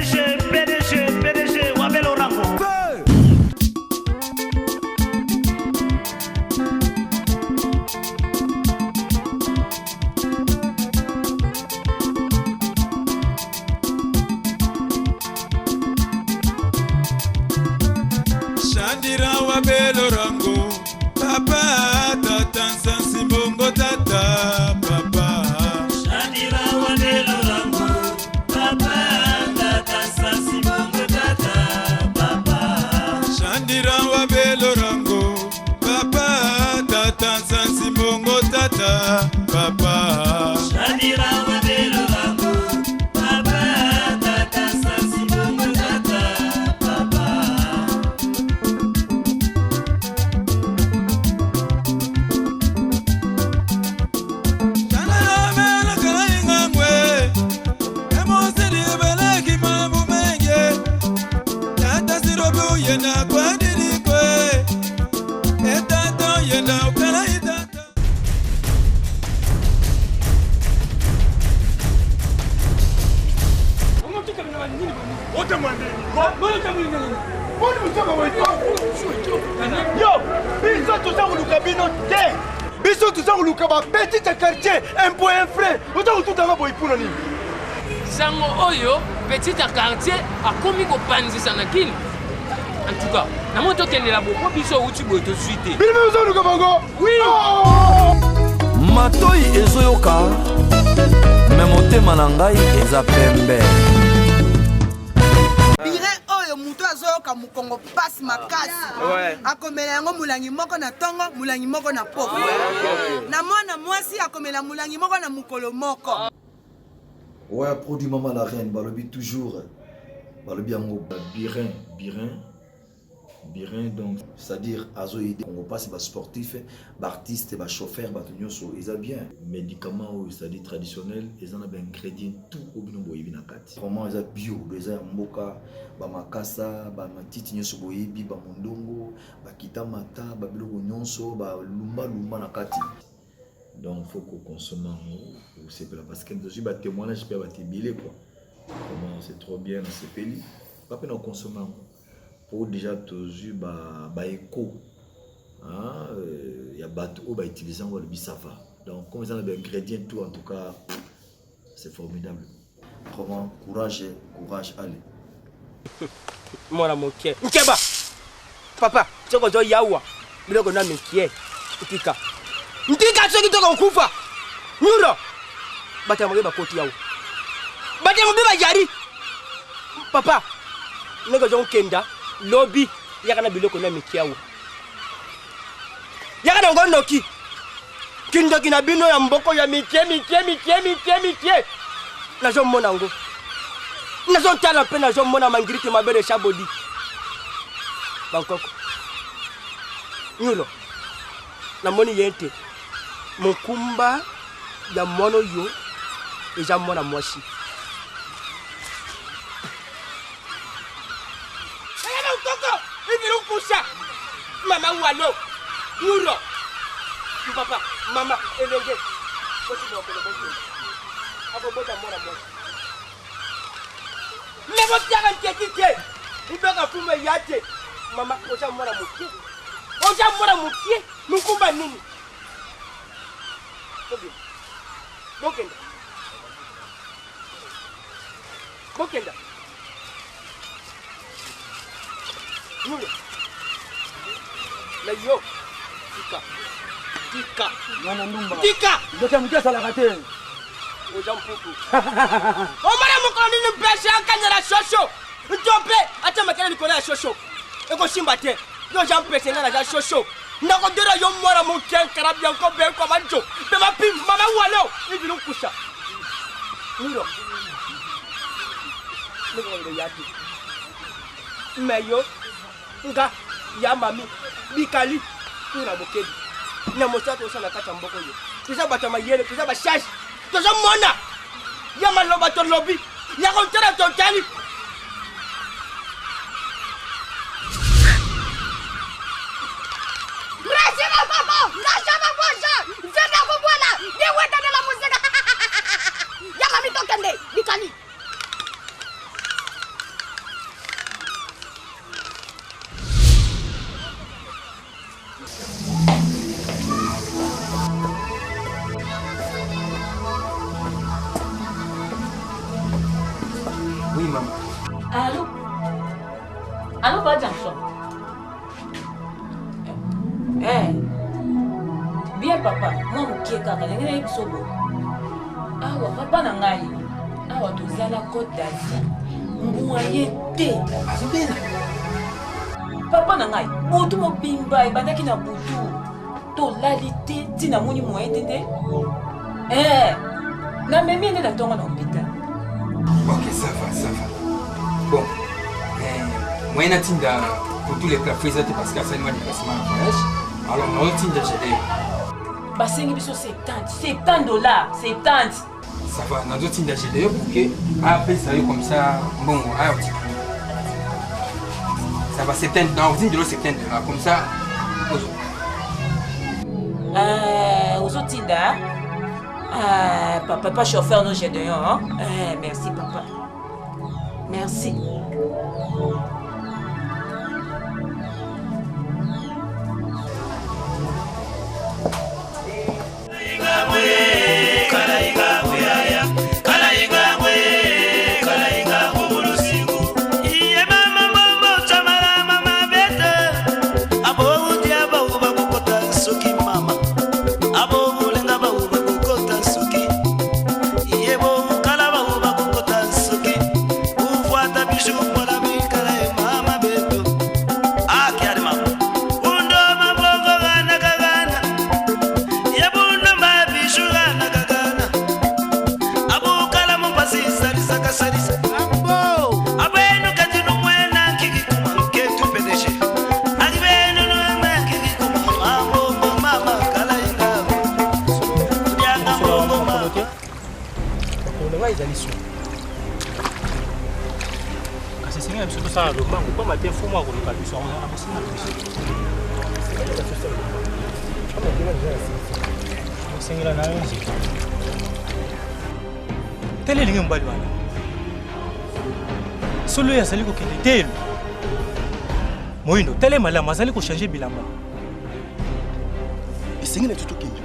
PDG, Wabel Orango. Chandira Wabel Orango, papa, tata, Sansi Bongo, tata, papa. Chandira Wabel Orango, papa, tata, Sansi Bongo, tata, papa. Chandira Wabel Orango, papa, tata, Sansi Bongo, tata, papa. Chandira Wabel Orango, papa, tata, Sansi Bongo, tata, papa. Yena kwa dini kwe, etato yena ukala itato. Yo, biso tuza kuluka bino te. Biso tuza kuluka ba petit quartier, un point frais. Oza kututanga boipuna nini? Sango oyo petit quartier akomi ko panzisa na kini. En tout cas, na moto kendela boko biso uti boy to suite. Bino uza kuluka bango? Oui. Matoi ezoyoka, me motema na ngai eza pembe. Birin oyo muto azoyoka mukongo pasi makasi. Akomela yango mulangi moko na tongo, mulangi moko na poko. Na mwana mwasi akomela mulangi moko na mukolo moko. Ouais, produit Maman la Reine, balobi toujours. Balobi yango Birin, donc, c'est-à-dire, azo idée, on passe ba sportif, ba artiste, ba chauffeur, ba tunyoso, ils ont bien. Médicaments, c'est-à-dire traditionnels, ils ont des ingrédients tout au bino boyebi na kati. Vraiment, ils ont bio, ils ont mboka, ba makasa, ba matiti nyoso boyebi, ba mondongo, ba kitamata, ba biloko nyonso, ba lumba na kati. Donc, il faut qu'on consomme ou c'est parce que je vais témoigner, je peux te quoi. Comment c'est trop bien, c'est peli. Pas peine on consomme. Pour déjà toujours bah éco. Il y a bateau bah utilisant le bisava. Donc comme ça les ingrédients tout en tout cas c'est formidable. Vraiment courage allez. Mwana mokie. Nkeba. Papa, choko jo yawa. Biloko na mekie. Utika. Ntika soki toko kufa. Nyuro. Bata mo ba koti yawo. Bata mo ba yari. Papa. Nego jo kenda. Lobby yakana biloko na mikiawo. Yakana ngonoki. Kindoki na bino ya mboko ya mikie. Na jo mona ngo. Na zo tala pe na jo mona mangiriti mabere shabodi. Bankoko. Nyulo. Na moni yente. Mokumba ya mono yo eja mona mwasi. Mama walo, Nuro, papa, mama, elenge, koti mo ko bobo. Abo bota mora mo. Me bo tianga nkekike. Ibeka fume yate. Mama, oja mora mukie. Oja mora mukie, mukumba nini? Bokenda. Nuro. Mais yo, Tika. Mwana ndumba. Tika. Ndoka mkesa la kate. Ojampuku. Omara mukoni ni mpesha akanyara shosho. Ntope ata makana nikola shosho. Eko shimba te. Yo jampese ngana ja shosho. Ndako dera yo mora muken karabia ko be ko manjo. Be mapi mama walo. Ibiru kusha. Niro. Nego yati. Meyo. Nga ya mami bikali ina bokedi na mosato sana kata mboko yo tuza bata mayele tuza ba shash tuza mona ya maloba to lobby ya kontera totali Grâce papa, grâce papa, zenda ko bwana, ni weta de la musique. Ya mami tokende, bikali. maman. Allô? Allô, pas Jackson? Bien papa, moi mokie kaka ndenge nayebi so boye. Awa papa na ngai. Awa tozala Côte d'Azur. Nguwa ye te. Azobena. Papa na ngai, motu mobimba ebandaki na butu. Tolali te ntina moni moye te nde. Na memi nde na ntongo na hôpital. Ok, ça va. Bon, moi je suis pour tous les cas, parce que c'est moi qui passe ma voyage. Alors, moi je suis gelé. Basengi biso 70 dollars, 70. Ça va, nous sommes gelé pour que après ça comme ça, bon, ça va 70 dollars, 70 dollars comme ça. Aux autres tinda. Papa chauffeur nous j'ai de hein. Merci papa. Merci. Tele lingi mbali wana. Solo ya sali ko kende telo. Moindo tele malama azali ko changer bilamba. Esengela tuto kende.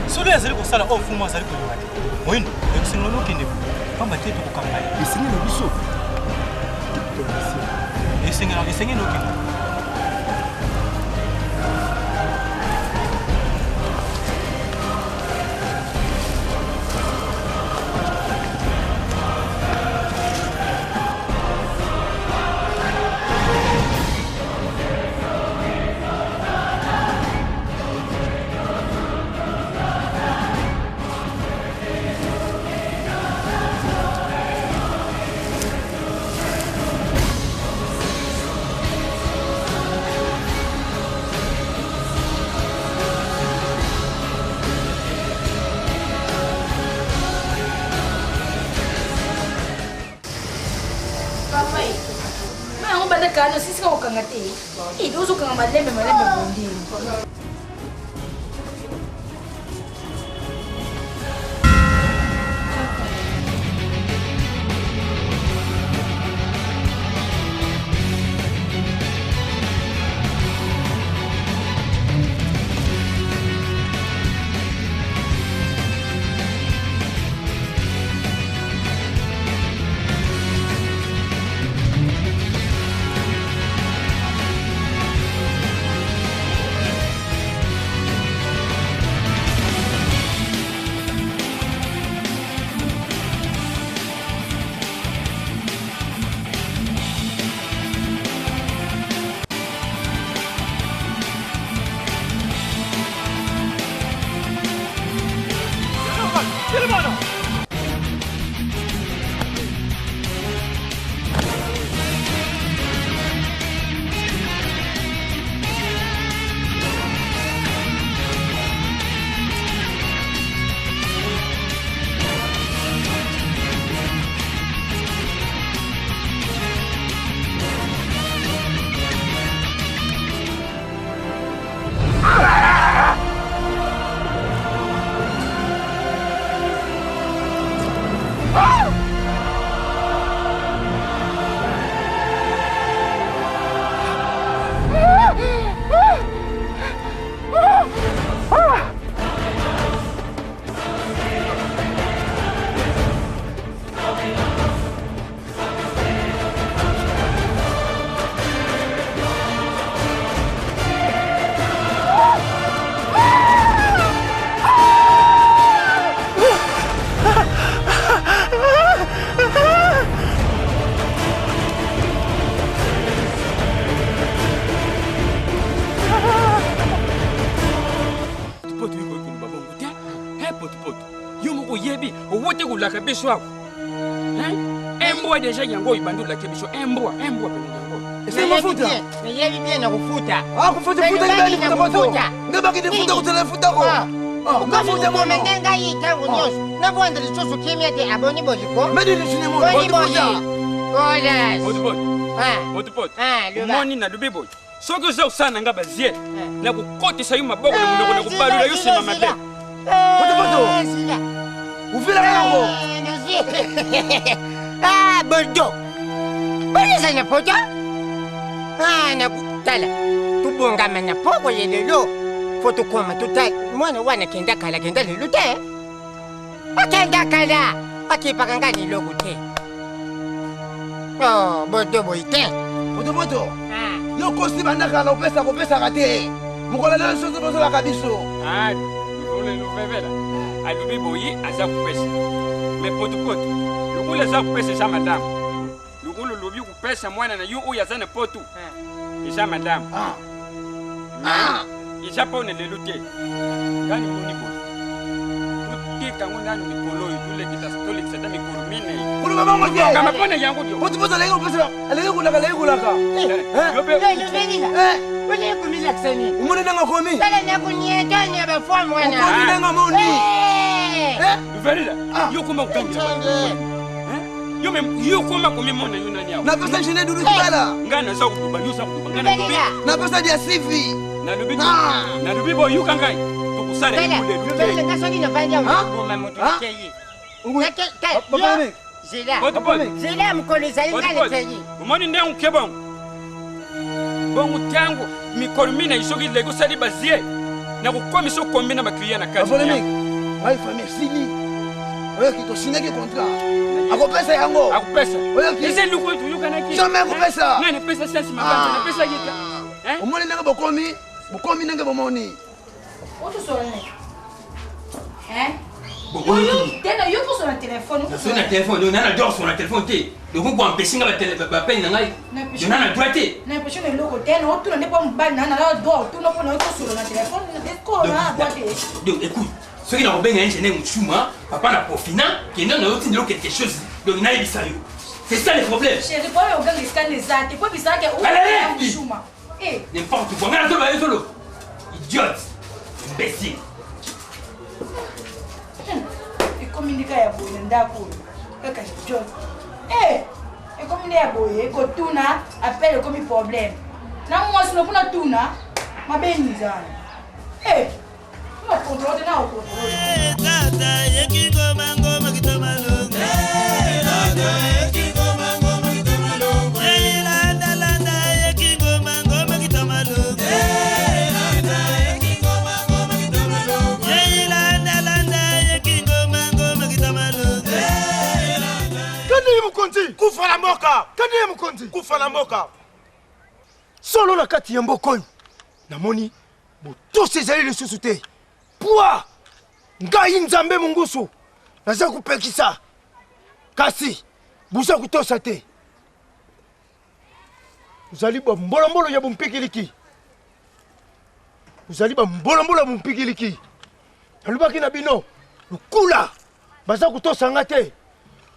Solo ya sali ko sala ofu mo azali ko limati. Moindo esengela no kende. Pamba te to ko kangala. Esengela biso. Esengela no kende. Kano sisi kau kangate, itu suka ngamalem bondi. bandulaka biso ako. Embwa déjà yango ibandulaka biso. Embwa yango. C'est mafuta. Mais yeye bien na kufuta. Kufuta ngani futa moto. Ngabaki ni futa kutela futa ko. Mafuta mwana ndenga hii tangu nyos. Na bwanda lichoso kimya te aboni boliko. Medi ni sine mo. Motopot. Moni na dubibo. Soki oza osala nga bazie na kokotisa yo maboko na monoko na kobalula yo nsima mabe. Uvila yango. Bordo. Bonisa na poto. Na kutala. Tubongama na poko ye lelo. Foto koma tutai. Mwana wana kenda lelo te. Akenda kala. Akipaka ngani logo te. Bordo boite. Poto. Yo kosi bandaka na opesa kate. Mukola na nsozo bozo la kabiso. Ole no vevela. Alubi boyi aza kupesa. Me poto. Lukule aza kupesa sa madame. Lukulu lubi kupesa mwana na yo uya zana potu. Isa madame. Isa pone lelo te. Gani muni bo. Tutika ngona ni polo yule kitastoli kisata mikuru mine. Kulu mama ngoje. Kama pone yangu dio. Poto lego pesa. Lego kulaka. Wale kumila kuseni. Umone nanga komi. Sala na kunyeta ni abafa mwana. Komi nanga moni. Verila. Yo kuma ukambia. Yo kuma kumimona yuna nyao. Na pesa shine duru kibala. Ngana za kutuba, yusa kutuba. Ngana kutuba. Na pesa dia CV. Na lubibo yuka ngai. Tukusale kule. Bele ngasoni na banja ngoma mtu keyi. Baba Zila mkolo zalinga keyi. Umoni nde unkebon. Bongo tango mikolo mina isoki lego sali bazie. Na kukomisa kombi na bakliya na kazi. Ai famille sini. Oyo kito sineki contrat. Akopesa yango. Akopesa. Oyo ki. Ese luko tu yuka na ki. Jamais akopesa. Ngani pesa sensi mabanja na pesa yita. Omoni nanga bokomi nanga bomoni. Oto solene. Tena yo pour son téléphone. Sur le téléphone, on a dehors sur le téléphone té. Donc on peut empêcher la peine nangai. On a droit té. N'impression de logo té, on tourne pas mon balle nana là dehors, tout non pour sur le téléphone, d'accord là, boîte. Donc écoute, ceux qui n'ont pas ingénieur ou chuma, papa n'a pas fini, qui n'ont pas quelque chose. Donc n'a pas sérieux. C'est ça le problème. Chérie, pas au gang les scans les arts, pas bizarre que chuma. N'importe quoi, mais là solo. Idiote. Imbécile. Communiquer ya boye ndako kaka John et comme ya boye ko tuna appelle comme problème na moi sino kuna tuna mabeniza no contrôle na contrôle tata yekingo mango kitoma longa tata yekingo mango kitoma longa landa yekingo mango kitoma longa kufa na mboka solo na kati ya mboka oyo namoni botosi ezali lisusu te pwa ngai nzambe mongusu naza kupekisa kasi buza kutosa te uzali bambolombolo ya bompikiliki nalobaki na bino lukula baza kutosanga te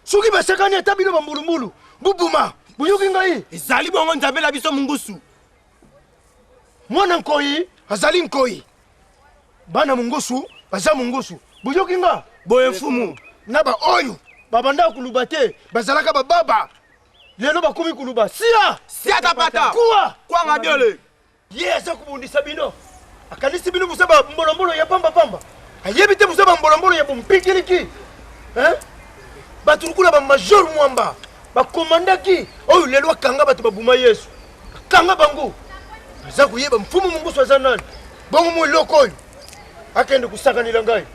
soki basekani ata bino bambulumbulu bubuma buyoki ngai ezali bongo nzambe na biso mungusu mwana nkoyi azali nkoyi bana mungusu baza mungusu buyoki nga boye mfumu na baoyo babanda kuluba te bazalaka bababa lelo bakomi kuluba sia tapata kuwa kwanga biole ye aza kubundisa bino akanisi bino busa bambolombolo ya pamba ayebi te busa bambolombolo ya bompikiliki baturukula bamajor mwamba bakomandaki oyo lelo akanga bato babuma yesu akanga bango aza kuyeba mfumu mungusu aza nani bongo mo eloko oyo akende kusakanila ngai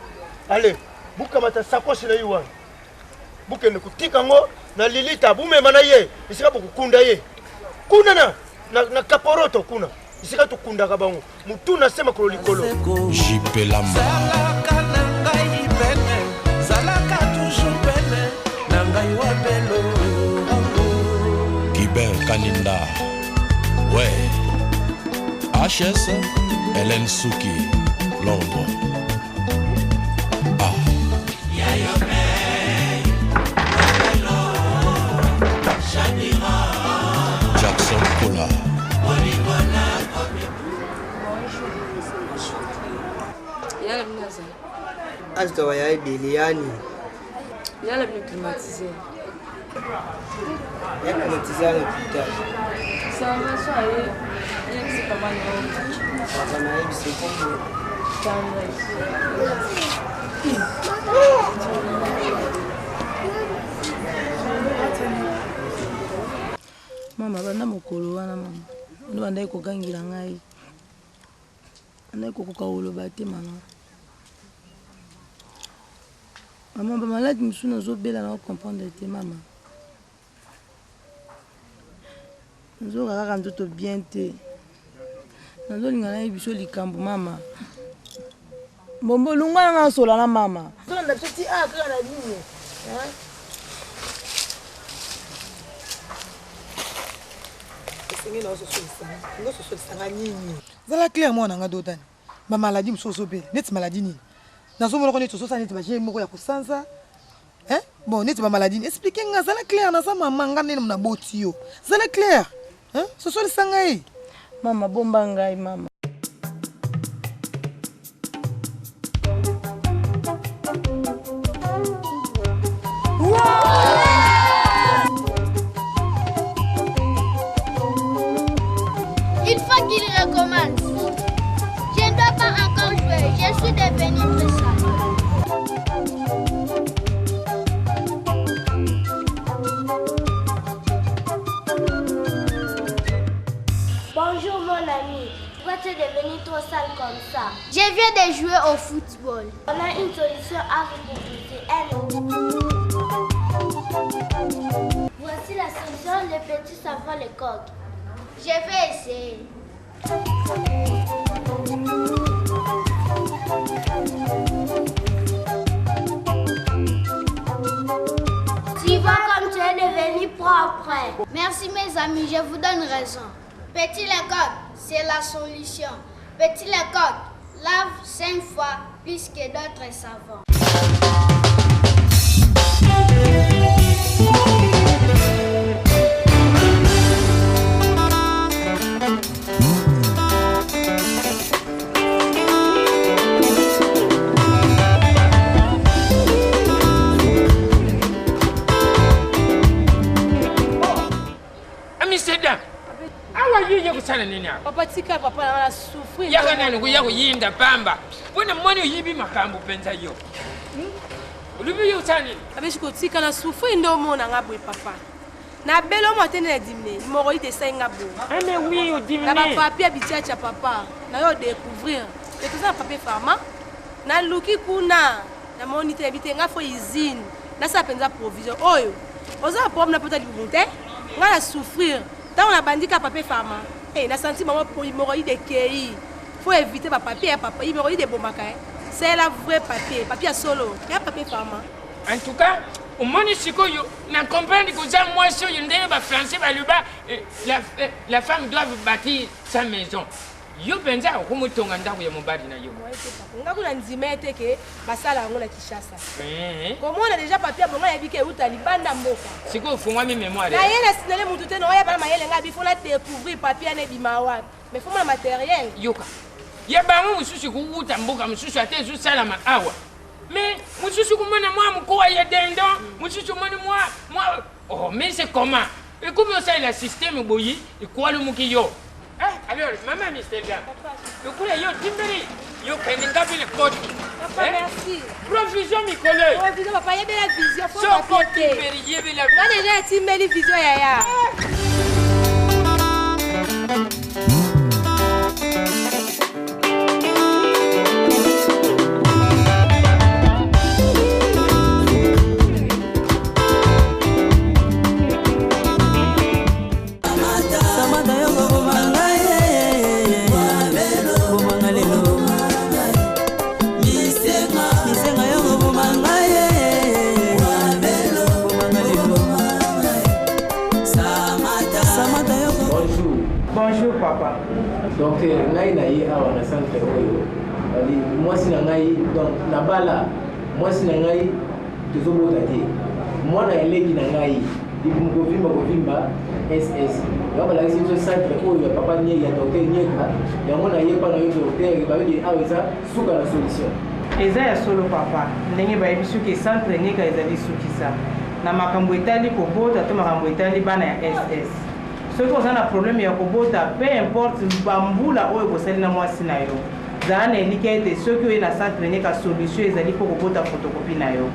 ale bukamata sakoshi na ye wana bukende kutika ngo na lilita bumema na ye esika bokukunda ye kuna na kaporoto kuna esika tokundaka bango mutu na se makolo likolo jipelamba Guibert Kaninda, ouais. HS, Hélène Souki, Londres. Ah. Aztawa ya Biliani. Il y a la bien climatisée. Il y a climatisé à l'hôpital. Ça va, ça aller. C'est pas mal. Ça m'a aidé, c'est comme Mama, bana mokolo wana mama. Ndo banda kokangila ngai. Ana kokokaolo bate mama. Maman, ba malade musu nazobela na comprendre te mama. Nzoka kaka nzoto bien te. Nazolinga na biso likambo mama. Bombo lunga na sola na mama. Sola na petit kaka na nini? Zala clair moi nanga dotani. Ba maladie musoso be, net maladie ni. Nazo mona ko net soso net ba je moko ya kusanza. Bon, net ba maladie. Expliquer nga zala clair na sa mama ngane na boti yo. Zala clair. Soso le sangai. Mama bomba ngai mama. Il faut qu'il recommence. Je ne dois pas encore jouer. Je suis devenue très sage. Bonjour mon ami. Pourquoi tu es devenu trop sale comme ça? Je viens de jouer au football. On a une solution à vous proposer. Voici la solution, le petit savon le coq. Je vais essayer. Tu vois comme tu es devenu propre. Merci mes amis, je vous donne raison. Petit le coq, c'est la solution. Petit le coq, lave 5 fois plus que d'autres savons. Papa tika papa na souffrir. Yaka nani kuya kuyinda pamba. Bona mwani uyibi makambo penza yo. Ulubi yo tani. Abeshi ko tika na souffrir ndo mona ngabwe papa. Na belo mo tene dimne. Moro ite senga bo. Mais oui, o dimne. Na ba papier bitia papa. Na yo découvrir. Et tout ça papier pharma. Na luki kuna. Na monite ebite nga fo usine. Na sa penza provision. Oyo. Oza problème na pota libunte. Nga na souffrir. Tant on a bandika papier pharma. Na senti maman pour l'hémorroïde de Kei. Faut éviter ma papier, papa. L'hémorroïde de Bomaka. C'est la vraie papier. Papier solo. Il y a papier pharma. En tout cas, au monde ici, on comprend que moi, si on est français, la femme doit bâtir sa maison. Yo penza ko tonga ndaku ya mobadi na yo. Ngaku na nzimete ke basala ngo na Kishasa. Comment on a déjà papier bon ya bike uta libanda mboka. Siko fungwa mi mémoire. Na yena sinele mutu te no ya ba mayele ngabi faut la découvrir papier na bimawa. Mais faut le matériel. Yoka. Ya ba mu mususu ku uta mboka mususu ate su sala ma awa. Mais mususu ku mona moi mkoa ya dendo, mususu mona moi. Oh mais c'est comment? Et comment ça le système boyi et quoi le muki yo? Alors, maman, Mr. Gam, le coup yo timberi, yo keningabi le code. Papa, merci. Provision mi collègue. Provision, papa, y a la vision. Faut so code timberi, y a la. Moi déjà timberi vision yaya. Bonjour papa. Donc ngai na ye awa na centre oyo. Ali mwasi na ngai donc na bala mwasi na ngai tozobota te. Mwana eleki na ngai kovimba SS. Donc la situation centre oyo papa nie ya docteur Nieka. Ya mwana ye pa na yo docteur ba bidi awa eza suka la solution. eza ya solo papa ndenge bayebi soki esentraîneka ezali sukisa na makambo etali kobota to makambo etali bana ya ss soki oza na problème ya kobota peu importe bambula oyo bosali na mwasi na yo zala na elika ete soki oye na sentraîneka solution ezali mpo kobota photocopie na yo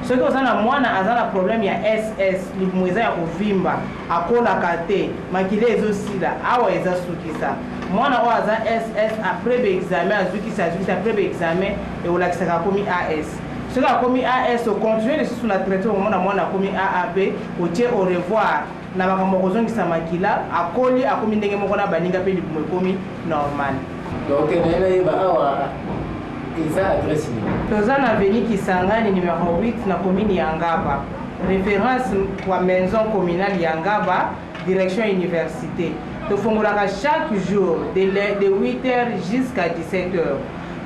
soki oza na mwana aza na problème ya ss libumu eza ya kovimba akolaka te makila ezosila awa eza sukisa mwana oyo aza ss après baexamen azwikisa après baexamen eolakisaka akomi as soki akomi as ocontinue lisusu na traité omona mwana akomi aab otie au revoir na makambo kozongisa makila akoli akomi ndenge moko na baninga mpe libumu ekomi normal. Donc nayeba awa eza adresse nini? Toza na Avenue Kisangani numéro 8 na commune ya Ngaba. Référence kwa maison communale ya Ngaba, direction université. Tofungolaka chaque jour de 8h jusqu'à 17h.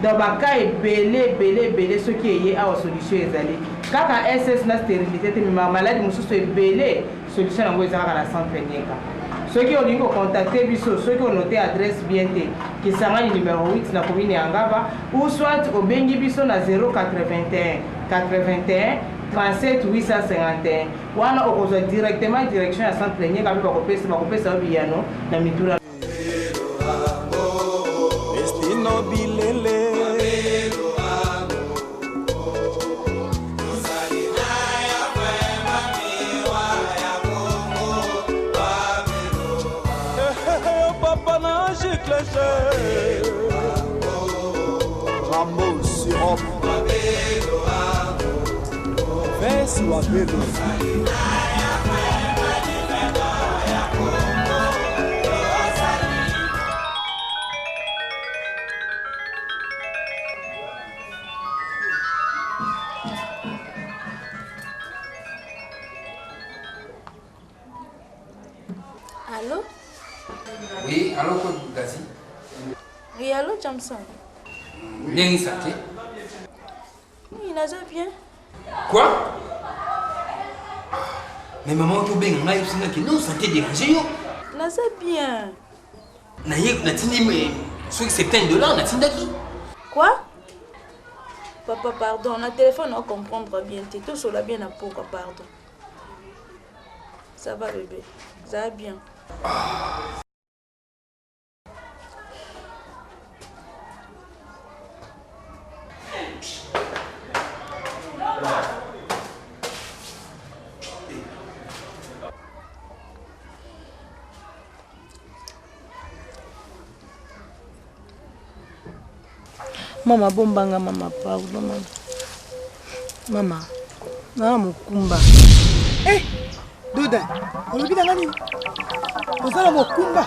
Donc baka ebele ceux qui eye awa solution ezali. Kaka SS na stérilité te malade mususu ebele solution yango ezalaka na centre Nyeka. Ceux qui ont dit contacter biso, ceux qui ont noté adresse bien té, qui sont numéro 8 na commune ya Ngaba, ou soit au bengi biso na 081 81 37 851. Wana okozo directement direction ya centre Nyeka ba kopesa biyano na mitura. Destino bilele. Rambo sirop Verso Abelo Allô? Oui, allô, Gazi? Oui, allô, Jamson? Bien, Sake? Oui, il a bien. Quoi? Mais maman, tu bien, non, santé dérangé, yo? Il a bien. Quoi? Papa, pardon, on a téléphone, on comprendre bien. Tu es tout sur la bien à pourquoi, pardon. Ça va, bébé. Ça va bien. Mama bombanga mama pardon mama. Mama. Na mukumba. Duda. Olubida ngani? Ozala mukumba.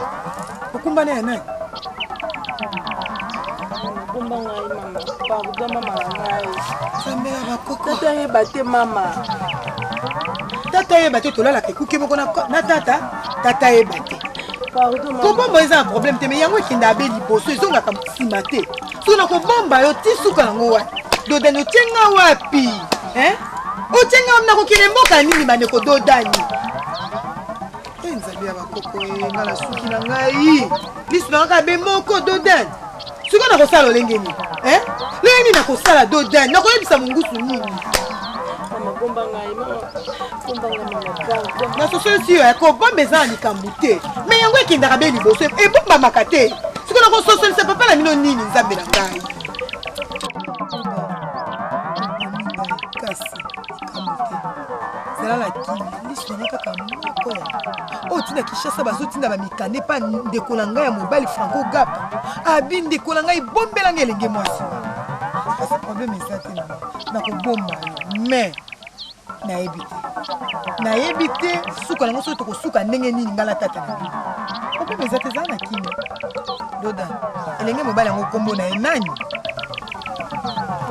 Mukumba ne na. Mukumba ngai mama. Pardon mama ngai. Sambe ba koko. Tata ye bate mama. Tata ye bate tolala ke kuke moko na tata. Tata ye bate. Pardon mama. Comment moi ça un problème te mais yango kinda abeli boso ezonga ka simate. Suna ko bomba yo tisuka ngo wa. Doda no tenga wapi? O tenga mna ko kile mboka nini bane ko dodani. Nzali ya bakoko ngala suki na ngai. Biso na ka be moko dodani. Suka na ko sala lengeni. Leni na ko sala dodani. Na ko yebisa mungusu nini? Mama bomba ngai mama. Bomba ngai mama. Na so sio ya ko bombe za ni kambute. Me yango ekinda ka be liboso e bomba makate. Suka na ko so se papa la mino nini nzambe na ngai. La oh tina kishasa bazotinda ba mikane pa ndeko na ngai ya mobali Franco Gap abi ndeko na ngai bombela ngelenge mwasi parce problème ezate na ko bomba mais na ebite suka nango so to ko suka ndenge nini ngala tata na problème ezate za na kimi doda elenge mobali yango kombo na enani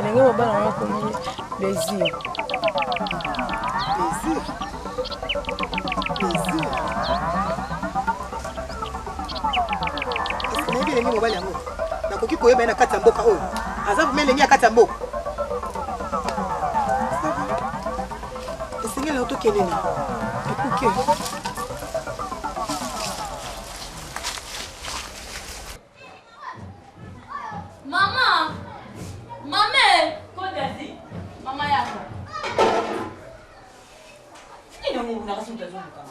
elenge mobali yango kombo plaisir Elenge mobali yango nakoki koyeba na kati ya mboka oyo aza vuma elenge ya kati ya mboka esengeli otokende na ekuke Maman! Maman! nini mungu nakasi mtazunguka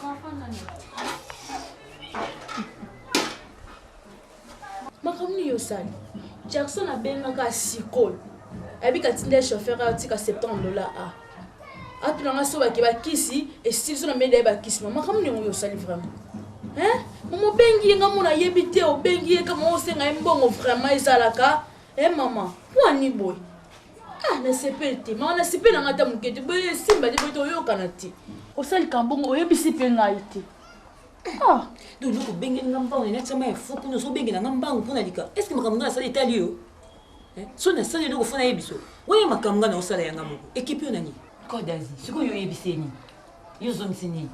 makamuni yosali Jackson abengaka sikoyo abika tinda chauffeur atika $70 a atulanga so bakeba kisi estili so na mede ba kisi makamuni yosali vraiment hein momo bengi nga mona yebite o bengi ka mo senga mbongo vraiment ezalaka maman wani boy na sepete na sepela ngata mukete boye simba de boto yokana ti osali kambongo oyebisi pe ngai te donc ko bengi ngamba on net sama fo kuno so bengi ngamba ngona lika est ce que makamanga sala italio so na sala ndoko fona yebiso wewe makamanga na osala yanga moko equipe onani ko dazi siko yo yebiseni yo zo miseni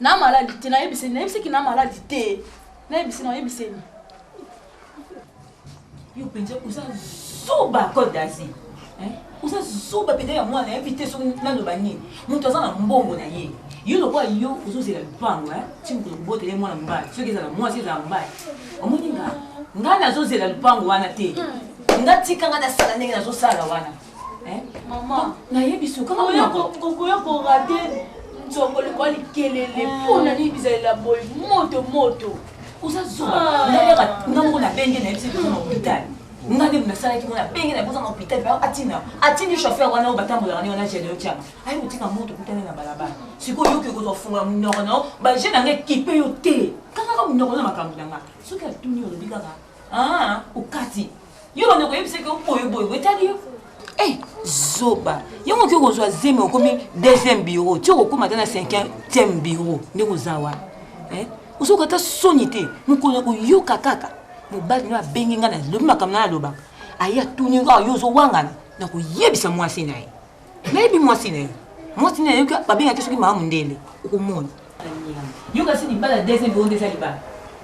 na maladi te na yebiseni na yebisi ki na maladi te na yebisi na yebiseni yo penja usa soba ko dazi usa soba pede ya mwana invité so nano bani muntu azana mbongo na ye yo lo kwa yo uzozela lupango chimku mbotele mwana mbaya so kezala mwana seza mbaya omoni nga na zozela lupango wana te ngatika nga na sala ndenge na zosala wana mama na yebiso kama ko rate nzongole kwa likelele pona ni bizalela boy moto usazoba ndaleka ngambo na benge na yebisi na hospital ngane mnasala ki mona benge na boza na hospital ba atini chauffeur wana obatambola ngani wana jele ochama ayi utika moto kutana na balabala siko yoki ko zofunga mnoko na ba je na ngekipe yo te kaka mnoko na makambo nanga soki atuni yo bikaka ukati yo bana ko yebisi ko boy wetali zoba yango ki ko zo zeme okomi deuxième bureau ti okoma tana 5e bureau ni kozawa usoka ta sonité mukolo ko yoka kaka mobali na bengi ngana lo makamna loba aya tuni nga yo zo wangana na ko yebisa mwasi naye maybe mwasi naye yoka babenga kesoki mamu ndele okomona yoka sini bala deuxième bureau ndesa libala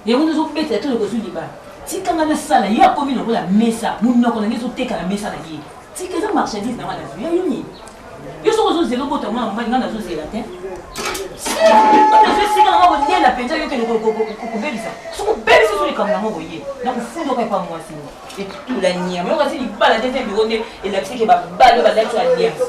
yango zo beta to ko suli bala tikanga na sala ya komi no la mesa munoko na ngezo teka na mesa na ye tika za marchandise na wana ya yoni yo so zo zelo bota mwana mbali ngana zo zela te sika nga ko nela penja yo ke ko belisa so ko belisa so likamna mo boye na ko fundo ka pa mwasi et tout la nyama yo kasi libala tete bironde et la tsike ba balo ba datu alliance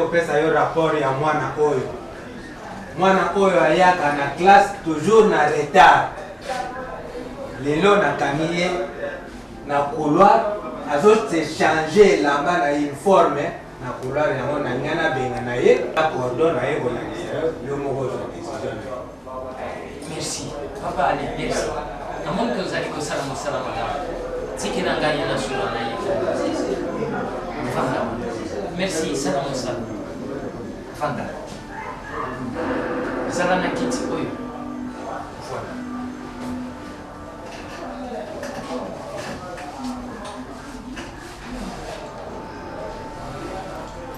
pesa yo rapport ya mwana oyo ayaka na classe toujours na retard lelo nakangi na couloir azote changer lamba na uniforme na couloir yango na ngana benga na ye accordo na ye bolangisa yo moko zo décision. Merci papa, allez merci namoni que ozali kosala mosala malamu tikela ngai na sura na ye fanda merci sala mosala fanda zala na kiti oyo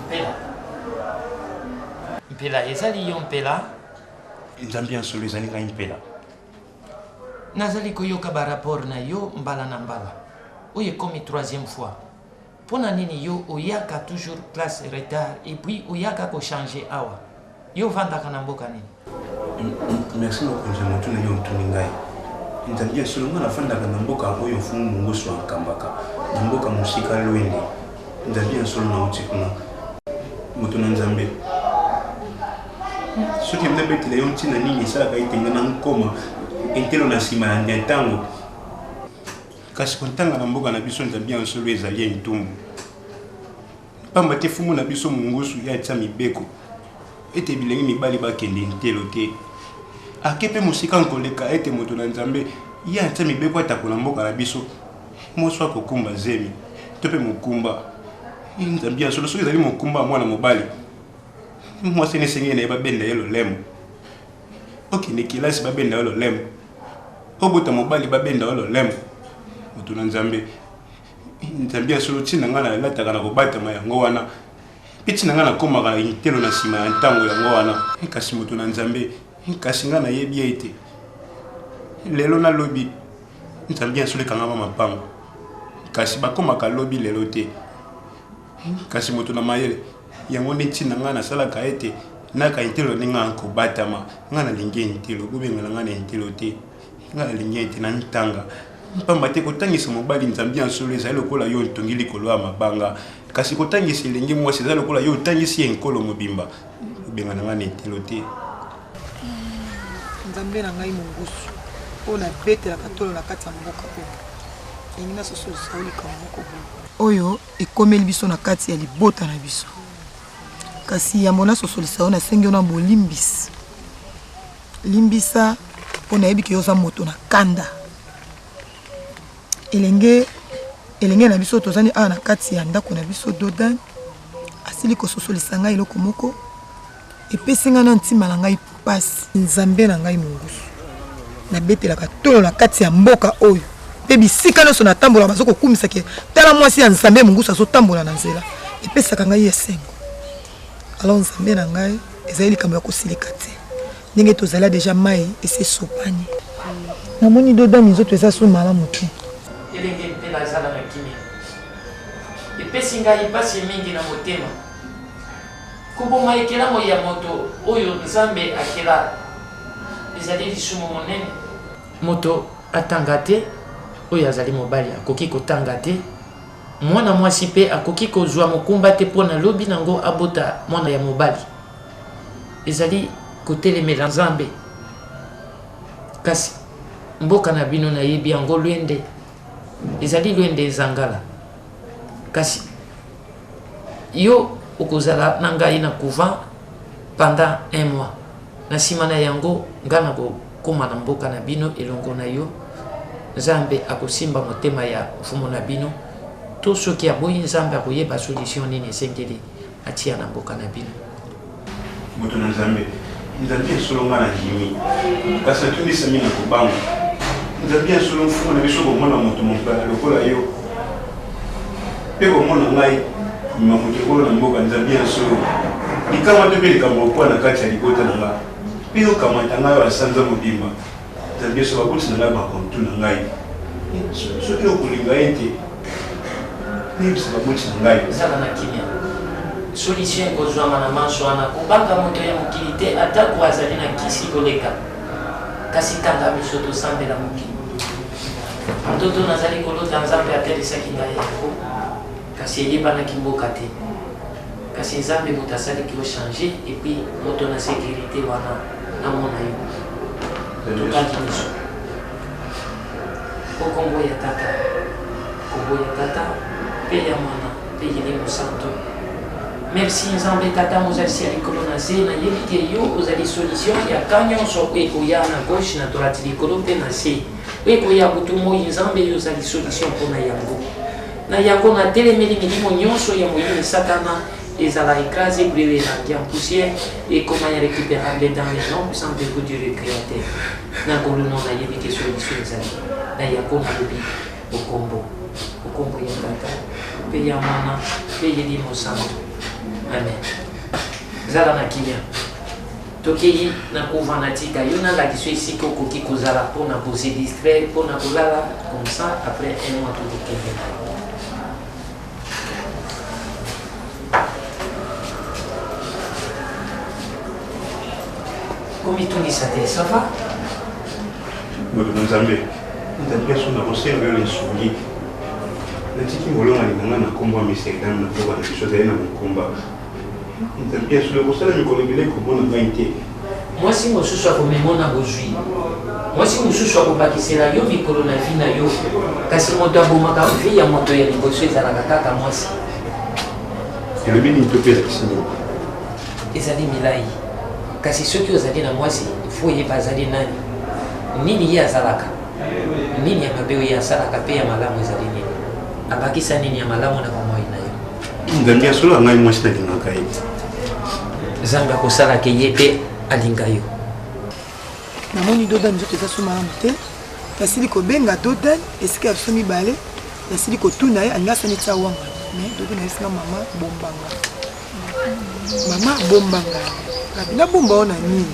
voilà mpela ezali yo mpela nzambe ya solo ezali ngai mpela nazali koyoka barapport na yo mbala na mbala oyo ekomi 3e fois mpona nini yo oyaka toujours classe retard et puis oyaka kochange awa yo vandaka na mboka nini merci mokonzi motu na yo otuni ngai nzambe ya solo nga nafandaka na mboka oyo mfumu mongoso akambaka na mboka mosika lwende nzambe ya solo nauti kuna moto na nzambe soki mnabetela yo ntina nini esalaka ete nga na nkoma entelo na nsima ya ntango kasi kontanga na mboka na biso nzambe ya solo ezali ya ntumbu pamba te fumu na biso mongosu ya atia mibeko ete bilenge mibali bakende ntelo te ake mpe mosika nkoleka ete moto na nzambe ye atia mibeko atakola mboka na biso moso akokumba zemi to mpe mokumba nzambe ya solo soki ezali mokumba ya mwana mobali mwasi nesengeli na ye babenda ye lolemo okende kilasi babenda yo lolemo obota mobali babenda yo lolemo moto na nzambe nzambe ya solo ntina ngai nalataka na kobatama yango wana mpe ntina ngai nakomaka na intelo na nsima ya ntango yango wana kasi moto na nzambe kasi ngai nayebi ete lelo nalobi nzambe ya solo ekangama mapango kasi bakomaka lobi lelo te kasi moto na mayele yango neti na nga nasalaka ete naka intelo ninga nkobatama nga nalingi intelo kobengela nga na intelo te nga nalingi ete na ntanga mpamba te kotangisa mobali nzambe ya solo ezali lokola yo ntongi likolo ya mabanga kasi kotangisa elenge mwasi ezali lokola yo otangisi enkolo mobimba kobenga na nga na intelo te nzambe na ngai mongusu oyo nabetelaka tolo na kati ya mboka oyo elingi nasosolisa olika moko oyo ekomeli biso na kati ya libota na biso kasi yambo nasosolisa oyo nasengi yo na bolimbisi limbisa mpo nayebi ke yoza moto na kanda elenge na biso tozani awa na kati ya ndako na biso Dodan asili kososolisa ngai eloko moko epesi ngai na ntima na ngai pasi nzambe na ngai mongusu nabetelaka tolo na kati ya mboka oyo mpe bisika nyonso natambola bazokokumisa ke tala mwasi ya nzambe mongusu azotambola na nzela epesaka ngai esengo alors nzambe na ngai ezali likambo ya kosilika te ndenge tozala deja mai ese sopani namoni Dodan nzoto eza so malamu te elenge mpela azala na kimia epesi ngai pasi mingi na motema koboma ekelamo ya moto oyo nzambe akela ezali lisumu monene moto atanga te oyo azali mobali akoki kotanga te mwana mwasi mpe akoki kozwa mokumba te mpo na lobi nango abota mwana ya mobali ezali kotelemela nzambe kasi mboka na bino nayebi yango lwende ezali lwende ezangala kasi yo okozala na ngai na couvent pendant 1 mois na nsima na yango nga na kokóma na mboka na bino elongo na yo nzambe akosimba motema ya mfumu na bino to soki aboyi nzambe akoyeba solution nini esengeli atia na mboka na bino moto na nzambe solo nga na ndimi kasi natundisa mingi na kobanga nzambe solo mfumu na biso komona moto mopala lokola yo mpe komona ngai mamoto ekolo na mboka nzambe solo likama te mpe likambo okwa na kati ya libota na nga mpe okamata ngai oyo asanza mobimba nzambe so bakotisa na ngai bakontu na ngai soki okolinga ye te nayebisa bakotisa na ngai ezala na kimia solution ekozwama na manso wana kobanga moto ya mokili te atako azali na kisi koleka kasi tanga biso tosambela mokili ndoto nazali kolota nzambe atelisaki ngai yango kasi eyebanaki mboka te kasi nzambe moto asalaki ochange epuis moto na sécurité wana namona yo tokaki biso po kombo ya tata mpe ya mwana mpe yeli mosanto merci nzambe tata mozalisi ya likolo na se nayebi ke yo ozali solution ya ka nyonso ekoya na gauche na tolati likolo mpe na se ekoya butu moi nzambe yo ozali solution mpona yango na yango natelemeli milimo nyonso ya moyini satana ezala écrasé brûlé elangi en poussière ekoma ya récupérable dans les noms puissants de Dieu le créateur nakolo no nayebi ke solution ezali na yango nalobi okombo ya tata mpe ya mwana mpe yeli mosanto amen zala na kimia tokei na kuva na tika yo nalakisa esika okoki kozala mpona kose distrait mpona kolala comme ça après 1 mois tokokende na yo komitungisa te ça va moto na nzambe so nakosenga yo lisungi natiki molonga linganga na nkombo ya misekdam na toka na biso ezali na mokumba nzambe so nakosala mikolo ebele komona ngai te mwasi mosusu akomemona bozwi mwasi mosusu akobakisela yo mikolo na vi na yo kasi moto abomaka vi ya moto ya liboso ezalaka kaka mwasi elobi nini to mpe ezalisi nini ezali milai kasi soki ozali na mwasi fo oyeba azali nani nini ye azalaka nini ya mabe oyo asalaka mpe ya malamu ezali nini abakisa nini ya malamu na bomoi na yo nzambe asolo ngai mwasi nalingaka ye nzambe akosalaka ye mpe alinga yo namoni Dodan nzoto eza so malamu te nasili kobenga Dodan esika ya biso mibale nasili kotuna ye alingi asani tia wanga mais Dodan ayesinga mama bombanga nabomba oyo na nini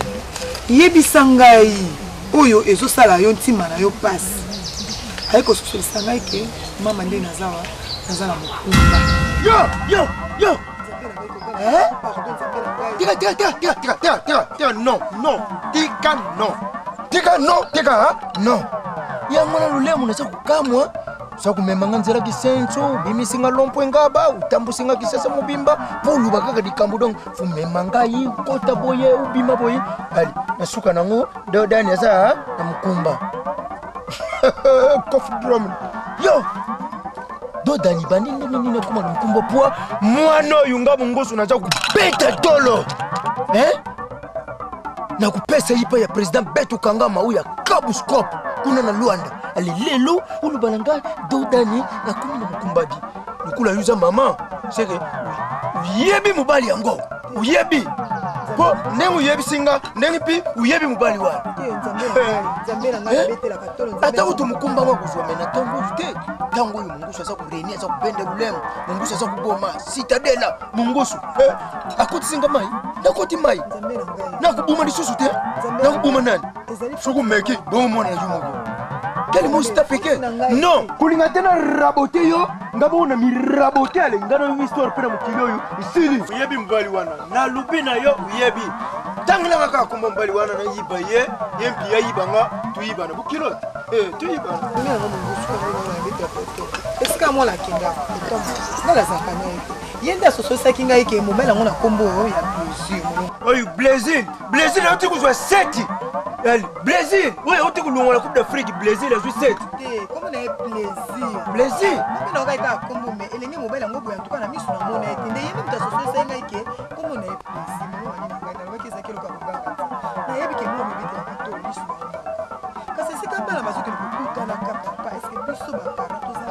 yebisa ngai oyo ezosala yo ntima na yo pasi aye kososolisa ngai ke mama nde naza na mokumba yo Tika, non. Tika, non. Yango na lulemu na sakukamwa. Sakumemanga nzela kisenso, bimisinga lompo engaba, utambusinga kisasa mubimba, pulu bakaka dikambu dong, fumemanga yi, kota boye, ubima boye. Ali, nasuka nango, dani asa, na mkumba. Cough drum. Yo! Do dani bandi nini kuma na mkumba pua, mwano yunga mungosu na chaku beta dolo. Na kupesa ipa ya president Beto Kangama uya Kabuskop kuna na Luanda alilelo ulubalanga dodani na kumi na mkumbadi nukula yuza mama seke uyebi mubali yango uyebi po nengu uyebi singa nengi pi uyebi mubali wa ata utu mkumba mwa kuzwa mena tongo ute tango yu mungusu asa kureni asa kupende ulemu mungusu asa kuboma citadela mungusu akuti singa mai nakoti mai nakubuma lisusu te nakubuma nani suku meki bomo na jumo quel mousta peke non kulinga tena rabote yo ngabo na mirabote ale ngano histoire pena mukilo yo isili uyebi mbali wana na lubina yo uyebi tangla ngaka kumba mbali wana na yiba ye yempi ya yibanga tuyiba na bukilo tuyiba ngana mungusu est-ce que moi la kinga na la zakanya yenda soso sakinga ike momela ngona kombo yo ya plaisir oy Brésil na uti kuzwa 7 Brésil oui uti kulunga la coupe d'Afrique Brésil a joué 7 comment na plaisir na nga ika kombo me elenge mobela ngobo ya tuka na misu na mona etende yemi mta soso sakinga ike kombo na plaisir mo ngani na ngana waki zakelo ka buganga na yebi ke mo mebita to misu kasi sika bala bazoke kukuta na kapa est-ce que biso ba para to za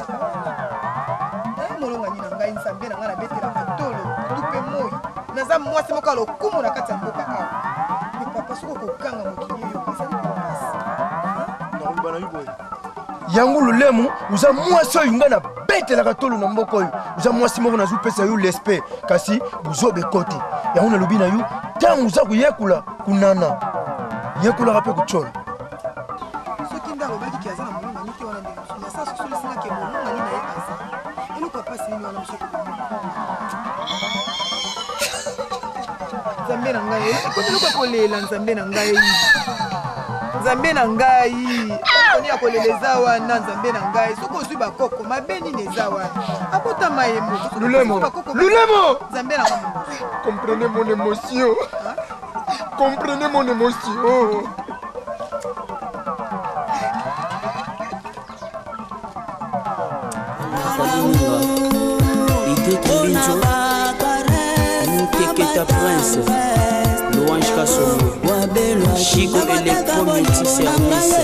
molonga ni na ngai nsambe na ngana betela katolo tupe moi naza mwasi moka lokumu na kati ya mboka awa ni papa soko kokanga mokili yo ezali kopasi na bana yubo yango lulemu uza mwasi oyo nga na betela katolo na mboka oyo uza mwasi moko nazu pesa yo l'esprit kasi buzobe kote yango na lobi na yo tango uza kuyekula kunana yekulaka mpe kuchola soki ndako obetiki aza na molonga nike wana nde na sa sosolisingaki molonga ni na ye aza eloko apasi nini wana mosoko nzambe na ngai koteloko kolela nzambe na ngai nzambe na ngai okoni ya kolela eza wana nzambe na ngai soki ozwi bakoko mabe nini eza wana abotama ye lulemo nzambe na ngai comprenez mon émotion comprenez mon émotion Teketa Prince, Louange Kassomo, Chico Electro Multiservice,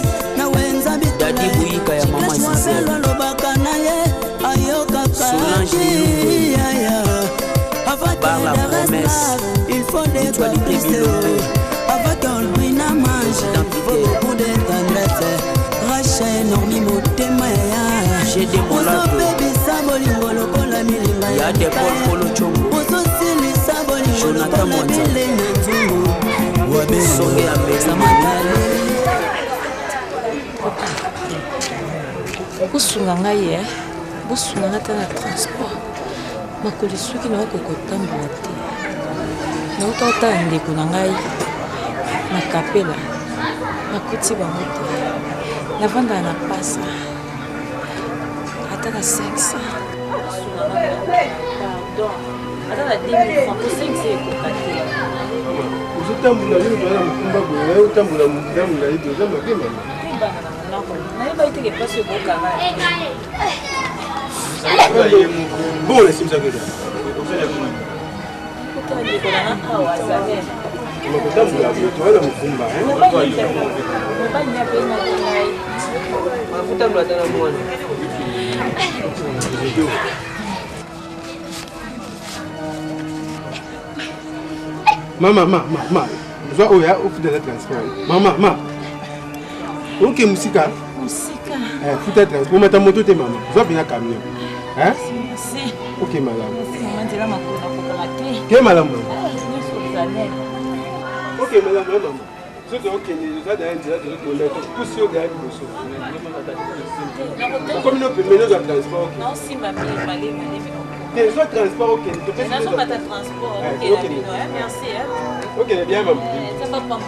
Dadi Bouika ya Mama Giselle, Solange Liloué, Par la promesse, Mutualité Bilomé, j'ai des molato, y'a des bols polo chongo. Jonathan Mwanza Songe Ambeza busunga ngai busunga ngata na transport makoli soki na kokotambola te nautata ndeko na ngai na kapela nakuti bango te navanda na pasa ata na 500 pardon ata na 10 francs pour 5 c'est kokate uzotambula yo bana mkumba boye utambula mundamula hizo za mapema nayeba iteke pasi okokanga bone simsakeda okandekolanga awa azale makutambula moto wana mkumba mobanya mpe na ngai Makutambula tana mwana Mama, je vais au fil de la transport. Maman, ok, musika. Musika. Foutre le transport. Maman, ta moto, t'es maman. Je vais bien camion. Hein? Merci. Ok, madame. Maman, tu l'as ma cour. Quelle madame? Ok, madame, maman. Je vais ok, je vais derrière le poussio derrière le poussio. Comme nous peut mener le transport. Non, si, maman, malé. Des autres transports, ok. Nous sommes pas de transport. Ok, merci. Ok, bien, maman. Ça va pas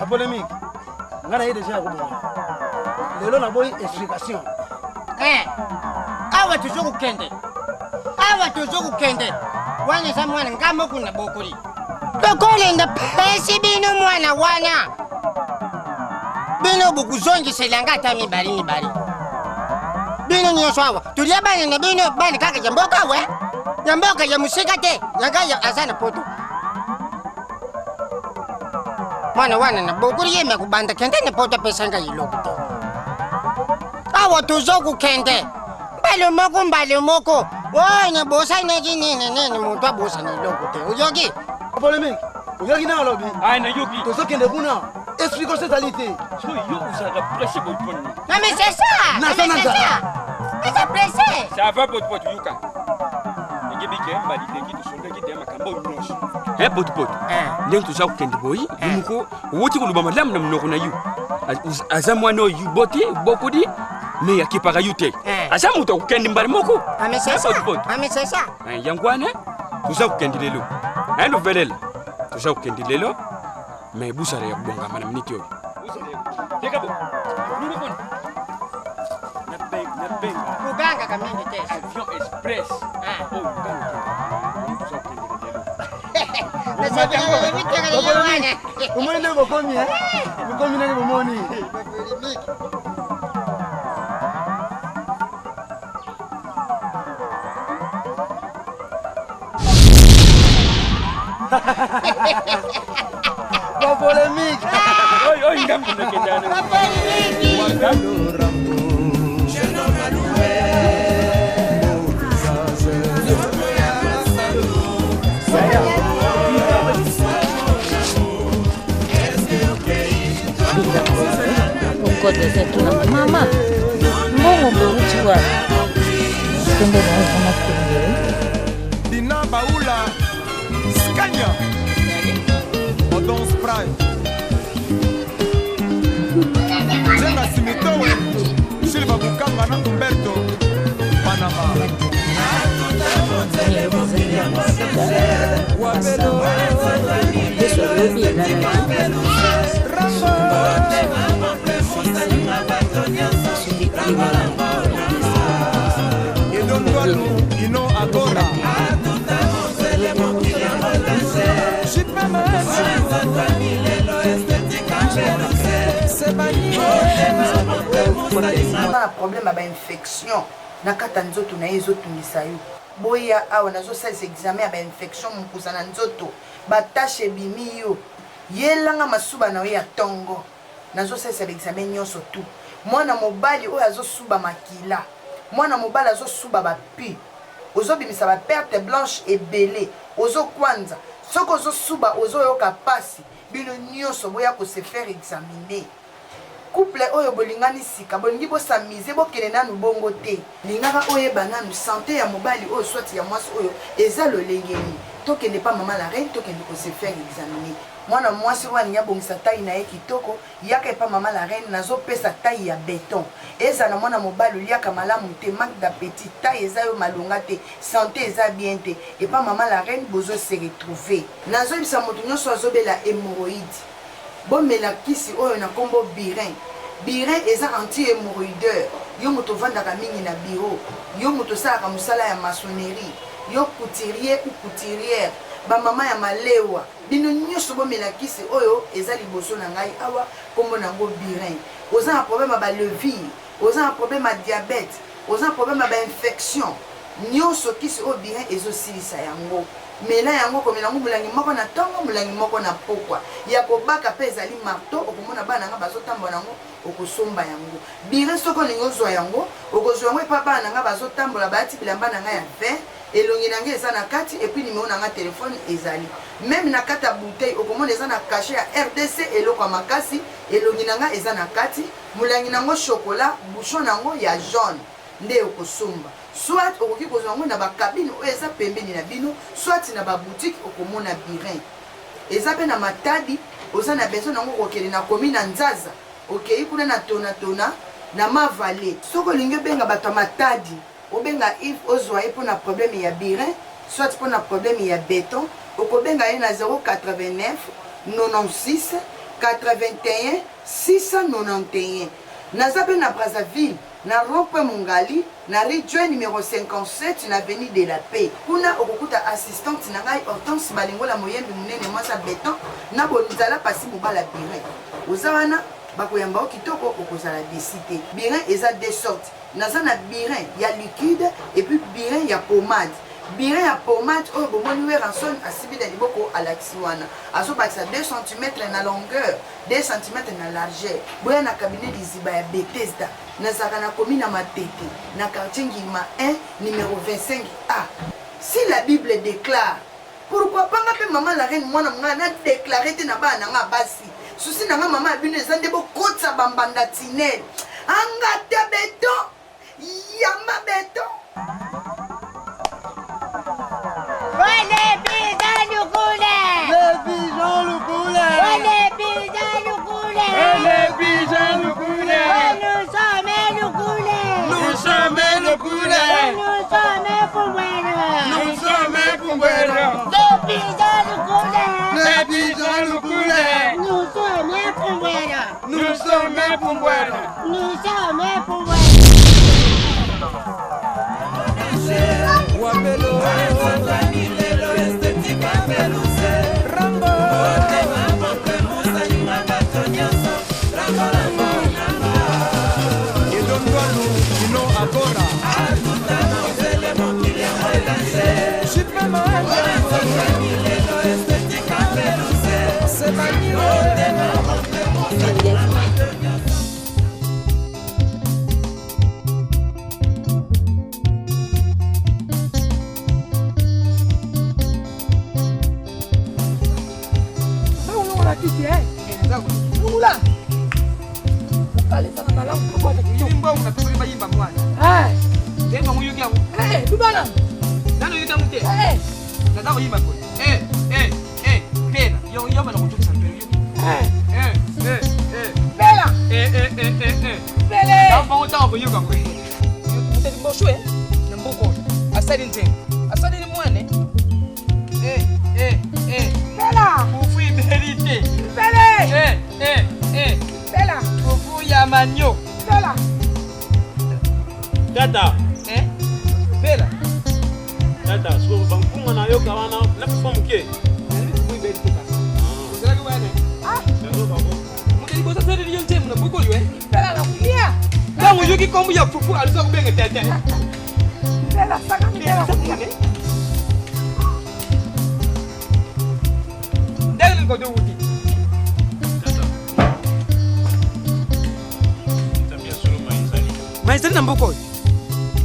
polémique. On a déjà le long d'abord explication. Awa toujours ukende. Awa toujours ukende. Wana za mwana ngamo kuna bokoli. Bokoli nda pesi bino mwana wana. Bino bukuzongi selanga ta mibali. Bino nyoso awa. Tulia bana na bino bana kaka jamboka we. Jamboka ya musika te. Yanga ya azana poto. Mwana wana na bokuri yeme kubanda kende ne poto pesanga yiloko. Awa tuzoku kende. Mbalo moko. Wana bosa nene mutwa bosa ni loko te. Uyogi. Polémique. Uyogi na lobby. Ai na yogi. Tuzoku kende kuna. Explique cette réalité. So yo usaka pressé bon poni. Non mais c'est ça. Non, c'est ça. C'est pressé. Ça va pot yuka. Ngebike mbali teki to sonde ki dema kambo nyosho. Pot. Ndeng tuzoku kende boy. Yumuko woti kuluba madam na mnoko na yu. Azamwa no yu boti bokudi. Mais qui para yute. Asa muto kendi mbali moko. Mais c'est ça. Mais c'est ça. Yangwane tuza kukendi lelo. Na ndo velela. Tuza kukendi lelo. Mais busare ya bonga mana miniti yo. Teka bo. Nuru bon. Na benga. Kubanga kamindi te. Avion express. Oh, ganga. Tuza kukendi lelo. Na sasa ndio vitega leo wana. Umwende bokomi Bokomi na bomoni. Pas polémique. Oi, ngam kunekendana. Pas polémique. Ngoja zetu na mama. Mbongo mburuti wa. Kende na kama kende. Dina Baoula Scania Odon Spray Jenga Simitowe Silva Bukanga na Umberto Panama Ino agora na problème ba infection na kata nzoto na ezotungisa yo boya awa nazosalisa examen ya ba infection mokusa na nzoto batashe ebimi yo yelanga masuba na yo ya ntongo nazosalisa ba examen nyonso tu mwana mobali oyo azosuba makila mwana mobali azosuba bapi ozobimisa baperte blanche ebele ozokwanza soki ozosuba ozoyoka pasi bino nyonso boya kose faire examiner couple oyo bolingani sika bolingi bosamize bokende nanu bongo te lingaka oyeba nanu santé ya mobali oyo swati ya mwasi oyo eza lolengeni tokende pa mama la reine tokende kose faire examiner mwana mwasi oyo alingi abongisa tai na ye kitoko yaka epa mama la reine nazopesa tai ya beton eza na mwana mobali oliaka malamu te manque d'appétit tai eza yo malonga te santé eza bien te epa mama la reine bozo se retrouver nazoyebisa moto nyonso azobela hémorroïde bomela kisi oyo na kombo birin eza anti-hémorroïdeur yo moto vandaka mingi na bureau yo moto salaka mosala ya maçonnerie yo couturier ou couturière bamama ya malewa bino nyonso bomela kisi oyo eza liboso na ngai awa kombo nango birin oza na problème ya balevire oza na problème ya diabète oza na problème ya bainfection nyonso kisi oyo birin ezosilisa yango mela yango komela ngo mulangi moko na tongo mulangi moko na pokwa ya kobaka pe ezali marteau okomona bana nga bazotambola nango okosomba yango bire soko olingi ozwa yango okozwa yango epa bana nga bazotambola bayati bilamba na nga ya vin elongi na nga eza na kati epuis nimero na nga telefone ezali même na kati ya bouteille okomona eza na cachet ya RDC eloko ya makasi elongi na nga eza na kati mulangi nango chocolat bouchon nango ya jaune nde okosomba soit okoki kozwa yango na bakabine oyo eza pembeni na bino soit na baboutique okomona birin eza mpe na matadi oza na besoin nango okokende na komi na nzaza okei kuna na tona na mavale soki olingi obenga bato ya matadi obenga if ozwa ye mpona problème ya birin soit mpona problème ya béton okobenga ye na 089 96 81 691 naza mpe na Brazzaville na rond-point Mongali na rue Dieu numéro 57 na avenue de la Paix kuna okokuta assistante na ngai Hortense Balingola moyembi munene mwasa béton na bonzala pasi mobala birin oza wana bakoyamba okitoko okozala desite birin eza deux sortes naza na birin ya liquide et puis birin ya pommade birin ya pommade oyo bomoni we ranson asibi na liboko alakisi wana azobakisa 2 cm na longueur 2 cm na largeur boya na cabinet liziba ya Bethesda nazalaka na komi na Matete na quartier Ngilima 1 numéro 25A. Si la Bible déclare, pourquoi pas nga maman la reine mwana mga na déclarer te na bana nga basi susi na nga maman abino ezande bo kotsa bambanda tinel anga te beton yamba beton. Les pigeons nous coulent. Les pigeons nous coulent. Les pigeons nous coulent. Les pigeons nous coulent. Nous sommes nous coulent. Nous sommes nous coulent. Nous sommes pour boire. Nous sommes pour boire. Les pigeons nous coulent. Les pigeons nous coulent. Nous sommes pour boire. Nous sommes pour boire. Nous sommes pour boire. Wapelo lelo estetika peluse rambo tema moke musani mabatonya so rambo edondonu ino agora atutano zele mokile moelanse shipema lelo estetika peluse sebaniwe tema moke musani mabatonya so. Lula. Ukale sana na langu kwa yimba unatoka kama yimba mwana. Ndio mwangu yuki yangu. Dubana. Nani yuki yangu te? Nataka yimba kwa. Pena. Yo na kutoka sana pena. Bela. Bele. Kama unataka kwa yuki yangu. Mtati mboshwe na mboko. Asali nje. Asali ni mwane. Bela. Ufu iberite. Bele. Bela. Ufu ya manyo. Bela. Tata. Bela. Tata, so bankunga na yo kawana na kufamu ke. Ufu iberite ka. Uzalaki wane. Ndio babo. Mutali bosa sere liyo nje muna buko liwe. Bela na kulia. Ndangu yuki kombu ya fufu alisa kubenge tete. Bela saka ni bela kulia. Ndele ko do wuti. Maizali na mboko.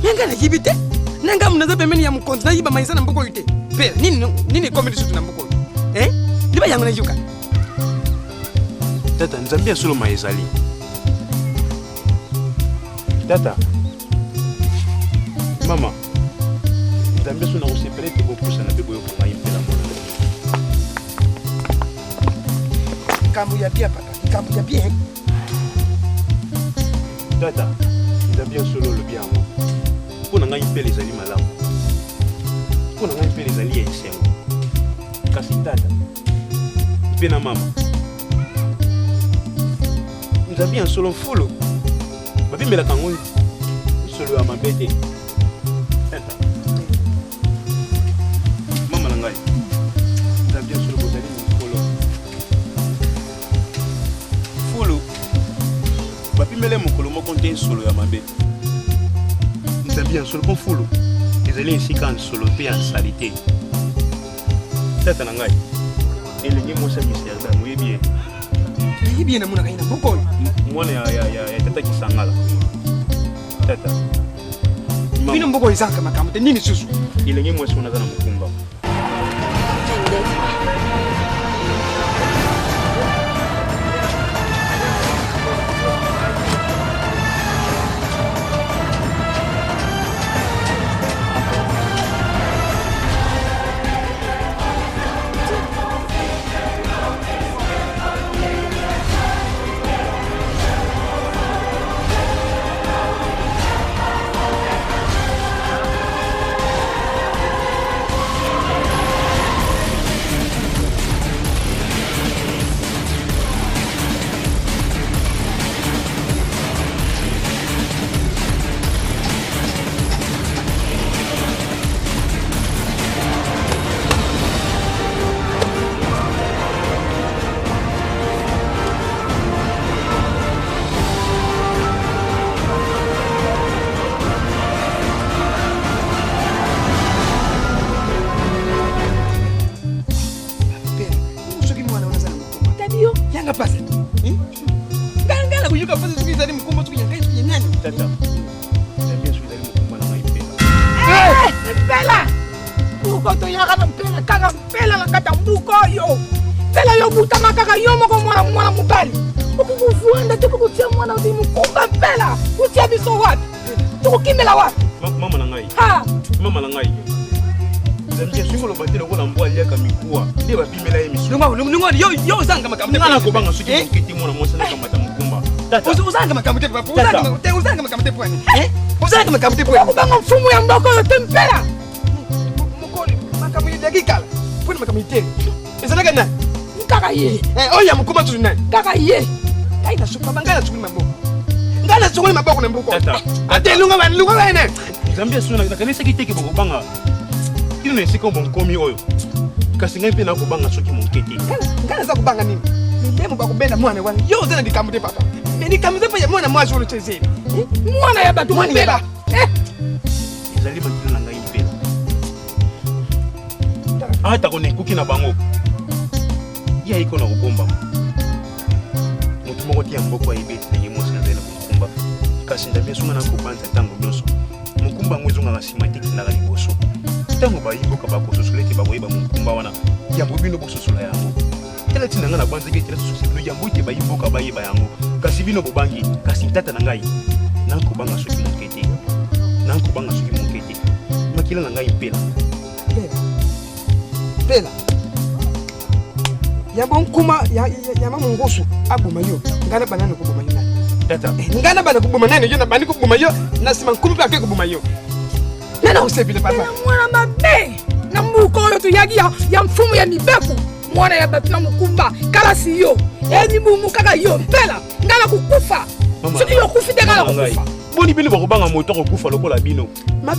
Yanga na yibite. Nanga mnaza pembeni ya mkonzi na yiba maizali na mboko yute. Pera, nini comedy shoot na mboko? Liba yangu na yuka. Tata, nzambia solo maizali. Tata. Mama. Nzambia solo na usepele te bokusa na bebo yo kwa impela mona. Kambu ya pia papa. Kambu ya pia. Tata. Nzambia solo lo bien mo. Pona ngai impela ezali malamu. Pona ngai impela ezali ya esengo. Kasi tata. Pena mama. Nzambia solo mfulu. Babimela kango solo ya mabete. Tata. Mama na ngai. Nzambia solo bozali mfulu. Fulu. Bapimele mokolo moko nte solo ya mabe. Nzambi ya solo mfulu. Ezali esika nsolo te ya salite. tata na ngai elengi mosa miserda moyebi yebi na muna kaina boko mwana ya tata kisangala tata bino mboko izaka makambo te nini susu elengi mosa unaza na mukumba tata nabia suki zali mukumba na ngai Pela! Buko to yaka na pela kaka pela na kata buko yo. Pela yo buta makaka yo moko mwana mubali. Ukukuvuanda tu kukutia mwana uti mukumba pela. Utia biso wapi? Tukukimela wapi? mama na ngai mama na ngai nabia suki lo batela ko na mbwa liaka mikuwa nde bapimela ye misu lungo yo zanga makambo ngana ko banga suki mokiti mwana mwasa na kamata mukumba tata uzanga makambo te papa uzanga makambo te pwani uzanga makambo te pwani kubanga mfumu ya mboko yo tempela mukoli makambo ya dakika pwani makambo iteni ezalaka na kaka ye oya mukumba tu nani kaka ye aina suka bangala sukuli maboko ngala sukuli maboko na mbuko tata ate lunga bana zambia suna na kanisa kiteke boko banga kino na esika bonkomi oyo kasi ngai mpe nakobanga soki monketi ngana za kubanga nini ndemo bakubenda mwana wana yo zana ndikamute papa ndikamute pa ya mwana mwazi ono chezeni mwana ya batu mwana ya ezali bakilo na ngai mpe ata kone ekuki na bango ya iko na kobomba motu moko tia mboko ayebi eti ndenge mwasi nazali na mokumba kasi ndamia songa nakobanza ntango nyonso mokumba yango ezongaka nsima te kitindaka liboso ntango bayimboka bakososola ete bakoyeba mokumba wana yambo bino bososola yango tala ntina ngai nabanzaki ete nasosola bino yambo ete bayimboka bayeba yango kasi bino bobangi kasi ntata na ngai nakobanga soki moke te nakobanga soki moke te makila na ngai mpela pela yambo nkuma yama mongoso aboma yo ngana banana koboma yo tata ngana bana koboma nani yo na bani koboma yo na sima nkuma mpe ake koboma yo nana usebile papa mwana mabe na mbuko oyo tuyaki ya mfumu ya mibeku mwana ya bato na mukumba kala si yo enimumu kaka yo mpela ngana kukufa soki yokufi te ngana kukufa boni bino bakobanga moto kokufa lokola bino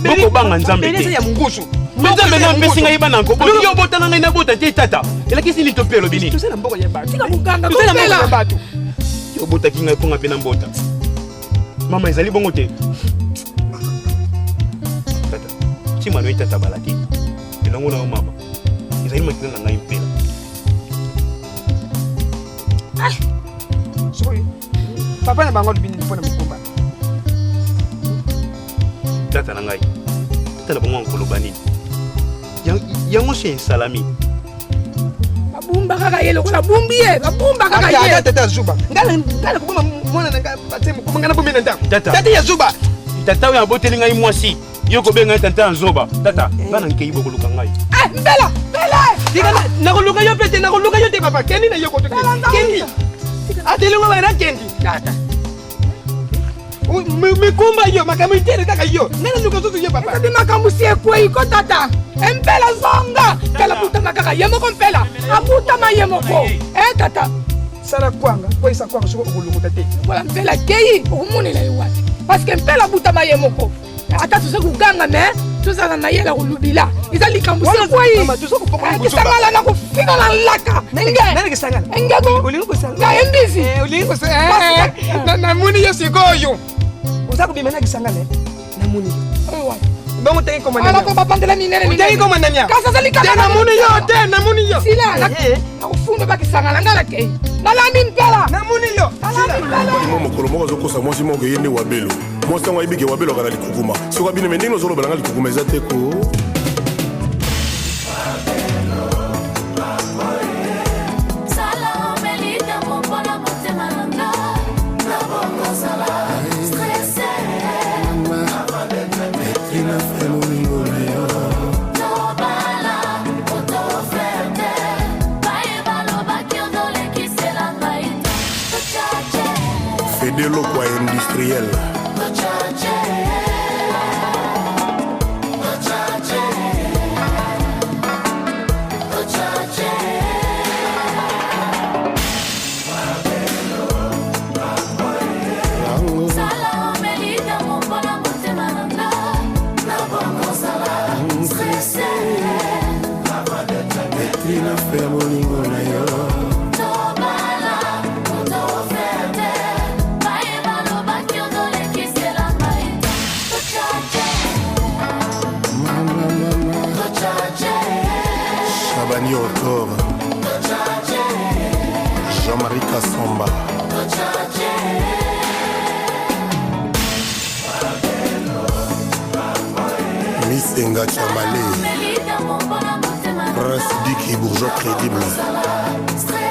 bokobanga nzambe te ya mungusu nzambe na mpesi ngai bana nko boni yo botana ngai na bota te tata elakisi ni to pelo bini tozala mboko ya bato tika muganga tozala mboko ya bato yo botaki ngai mponga mpe na mbota mama ezali bongo te tata timano ye tata bala te elongo na yo mama ezali makila na ngai mpela soki papa na bango lobini mpona mokumba tata na ngai tata na bango ankoloba nini yango so ensalami babumba kaka ye lokola bumbi ye babumba kaka ye tata zuba ngala koboma mwana nanga bate mokumba ngana bomena ndako tata ya zuba tata oyo aboteli ngai mwasi yo kobenga tata ya nzoba tata bana nkei bokoluka ngai mbela nakoluka yo mpe te nakoluka yo te papa kendi na yo koto kendi atelingo bana kendi tata mikumba yo makambo itere kaka yo nana luka susu yo papa adi makambo si ekwei ko tata empela zonga kala butama kaka ye moko mpela abutama ye moko tata sala kwanga koisa kwanga soko okolukuta te wala mpela kei okumonela ye wapi parceke mpela butama ye moko ata toza koganga me tozala na ye na kolubila eza likambo si ekwei na kofika na laka engego na embisi namoni yo sikoyo oza kobima na kisangana namoni bango tenge komanda ala ko babandela minene minene tenge komanda nya kasa sali kaka namoni yo sila na ufundo bakisangala ngala ke nalami mpela namoni yo mo mokolo moko azokosa mwasi moko ye nde wabelo mwasi ntango ayebike wabelo akala likukuma soki abino me ndenge ozolobela nga likukuma eza te ko Fede lokwa industriel Chabani Autour Jean-Marie Kassamba Miss Enga Chamale Prince Diki Bourgeois crédible